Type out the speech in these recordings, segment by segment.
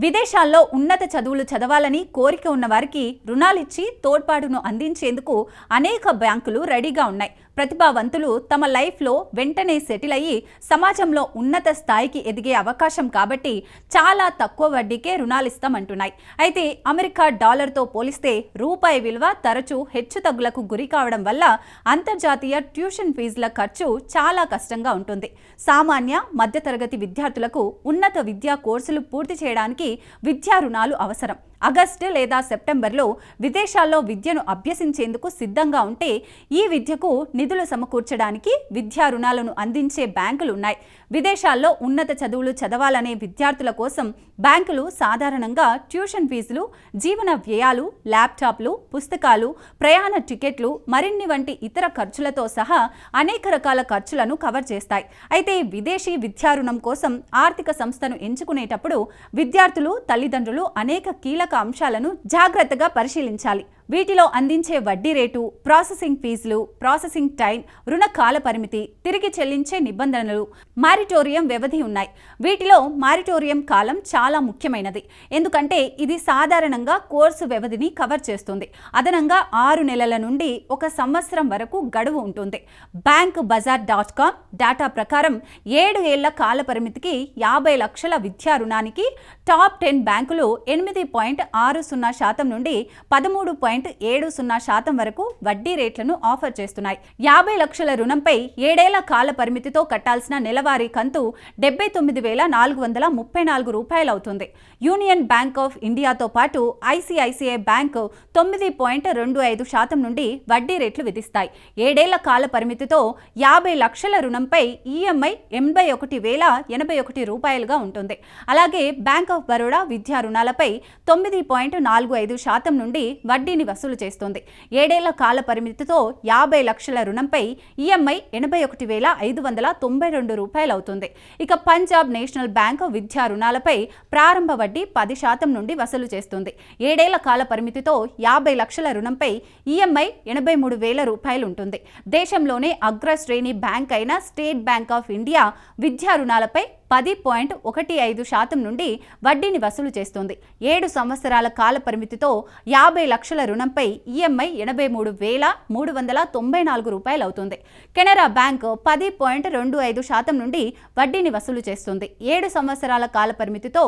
విదేశాల్లో ఉన్నత చదువులు చదవాలని కోరిక ఉన్న వారికి రుణాలిచ్చి తోడ్పాటును అందించేందుకు అనేక బ్యాంకులు రెడీగా ఉన్నాయి. ప్రతిభావంతులు తమ లైఫ్లో వెంటనే సెటిల్ అయ్యి సమాజంలో ఉన్నత స్థాయికి ఎదిగే అవకాశం కాబట్టి చాలా తక్కువ వడ్డీకే రుణాలిస్తామంటున్నాయి. అయితే అమెరికా డాలర్తో పోలిస్తే రూపాయి విలువ తరచూ హెచ్చుతగ్గులకు గురి కావడం వల్ల అంతర్జాతీయ ట్యూషన్ ఫీజుల ఖర్చు చాలా కష్టంగా ఉంటుంది. సామాన్య మధ్యతరగతి విద్యార్థులకు ఉన్నత విద్యా కోర్సులు పూర్తి చేయడానికి విద్యా రుణాలు అవసరం. ఆగస్టు లేదా సెప్టెంబర్లో విదేశాల్లో విద్యను అభ్యసించేందుకు సిద్ధంగా ఉంటే ఈ విద్యకు నిధులు సమకూర్చడానికి విద్యా రుణాలను అందించే బ్యాంకులు ఉన్నాయి. విదేశాల్లో ఉన్నత చదువులు చదవాలనే విద్యార్థుల కోసం బ్యాంకులు సాధారణంగా ట్యూషన్ ఫీజులు, జీవన వ్యయాలు, ల్యాప్టాప్లు, పుస్తకాలు, ప్రయాణ టికెట్లు, మరిన్ని వంటి ఇతర ఖర్చులతో సహా అనేక రకాల ఖర్చులను కవర్ చేస్తాయి. అయితే విదేశీ విద్యా రుణం కోసం ఆర్థిక సంస్థను ఎంచుకునేటప్పుడు విద్యార్థులు, తల్లిదండ్రులు అనేక కీలక అంశాలను జాగ్రత్తగా పరిశీలించాలి. వీటిలో అందించే వడ్డీ రేటు, ప్రాసెసింగ్ ఫీజులు, ప్రాసెసింగ్ టైం, రుణ కాల పరిమితి, తిరిగి చెల్లించే నిబంధనలు, మారిటోరియం వ్యవధి ఉన్నాయి. వీటిలో మారిటోరియం కాలం చాలా ముఖ్యమైనది. ఎందుకంటే ఇది సాధారణంగా కోర్సు వ్యవధిని కవర్ చేస్తుంది. అదనంగా 6 నెలల నుండి 1 సంవత్సరం వరకు గడువు ఉంటుంది. bankbazaar.com డేటా ప్రకారం 7 ఏళ్ల కాల పరిమితికి 50 లక్షల విద్యా రుణానికి టాప్ 10 బ్యాంకులు 8.60% నుండి 13.70% వరకు వడ్డీ రేట్లను ఆఫర్ చేస్తున్నాయి. 50 లక్షల రుణంపై 7 ఏళ్ల కాల పరిమితితో కట్టాల్సిన నెలవారీ కంతు 79,434 రూపాయలు అవుతుంది. యూనియన్ బ్యాంక్ ఆఫ్ ఇండియాతో పాటు ఐసిఐసిఐ బ్యాంక్ 9.25% నుండి వడ్డీ రేట్లు విధిస్తాయి. 7 ఏళ్ల కాల పరిమితితో 50 లక్షల రుణంపై ఈఎంఐ 81,081 రూపాయలుగా ఉంటుంది. అలాగే బ్యాంక్ ఆఫ్ బరోడా విద్యా రుణాలపై 9.45% నుండి వడ్డీని వసూలు చేస్తుంది. 7 ఏళ్ల కాల పరిమితితో 50 లక్షల రుణంపై ఈఎంఐ 81,592 రూపాయలు అవుతుంది. ఇక పంజాబ్ నేషనల్ బ్యాంక్ విద్యా రుణాలపై ప్రారంభ వడ్డీ 10% నుండి వసూలు చేస్తుంది. 7 ఏళ్ల కాల పరిమితితో 50 లక్షల రుణంపై ఈఎంఐ 83,000 రూపాయలు ఉంటుంది. దేశంలోనే అగ్రశ్రేణి బ్యాంక్ అయిన స్టేట్ బ్యాంక్ ఆఫ్ ఇండియా విద్యా రుణాలపై 10.15% నుండి వడ్డీని వసూలు చేస్తుంది. 7 సంవత్సరాల కాల పరిమితితో 50 లక్షల రుణంపై ఈఎంఐ 83,394 రూపాయలు అవుతుంది. కెనరా బ్యాంక్ 10.25% నుండి వడ్డీని వసూలు చేస్తుంది. 7 సంవత్సరాల కాల పరిమితితో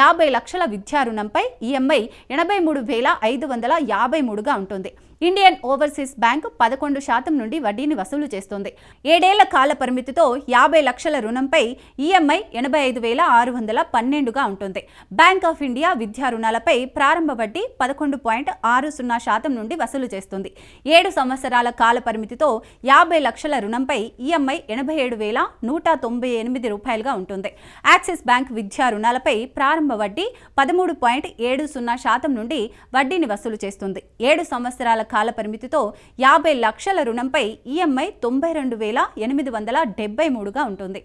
50 లక్షల విద్యా రుణంపై ఈఎంఐ 83,553గా ఉంటుంది. ఇండియన్ ఓవర్సీస్ బ్యాంక్ 11% నుండి వడ్డీని వసూలు చేస్తుంది. 7 ఏళ్ల కాల పరిమితితో 50 లక్షల రుణంపై ఈఎంఐ 85,612గా ఉంటుంది. బ్యాంక్ ఆఫ్ ఇండియా విద్యా రుణాలపై ప్రారంభ వడ్డీ 11.60% నుండి వసూలు చేస్తుంది. 7 సంవత్సరాల కాల పరిమితితో 50 లక్షల రుణంపై ఈఎంఐ 87,198 రూపాయలుగా ఉంటుంది. యాక్సిస్ బ్యాంక్ విద్యా రుణాలపై ప్రారంభ వడ్డీ 13.70% నుండి వడ్డీని వసూలు చేస్తుంది. 7 సంవత్సరాల కాల పరిమితితో 50 లక్షల రుణంపై ఈఎంఐ 92,873గా ఉంటుంది.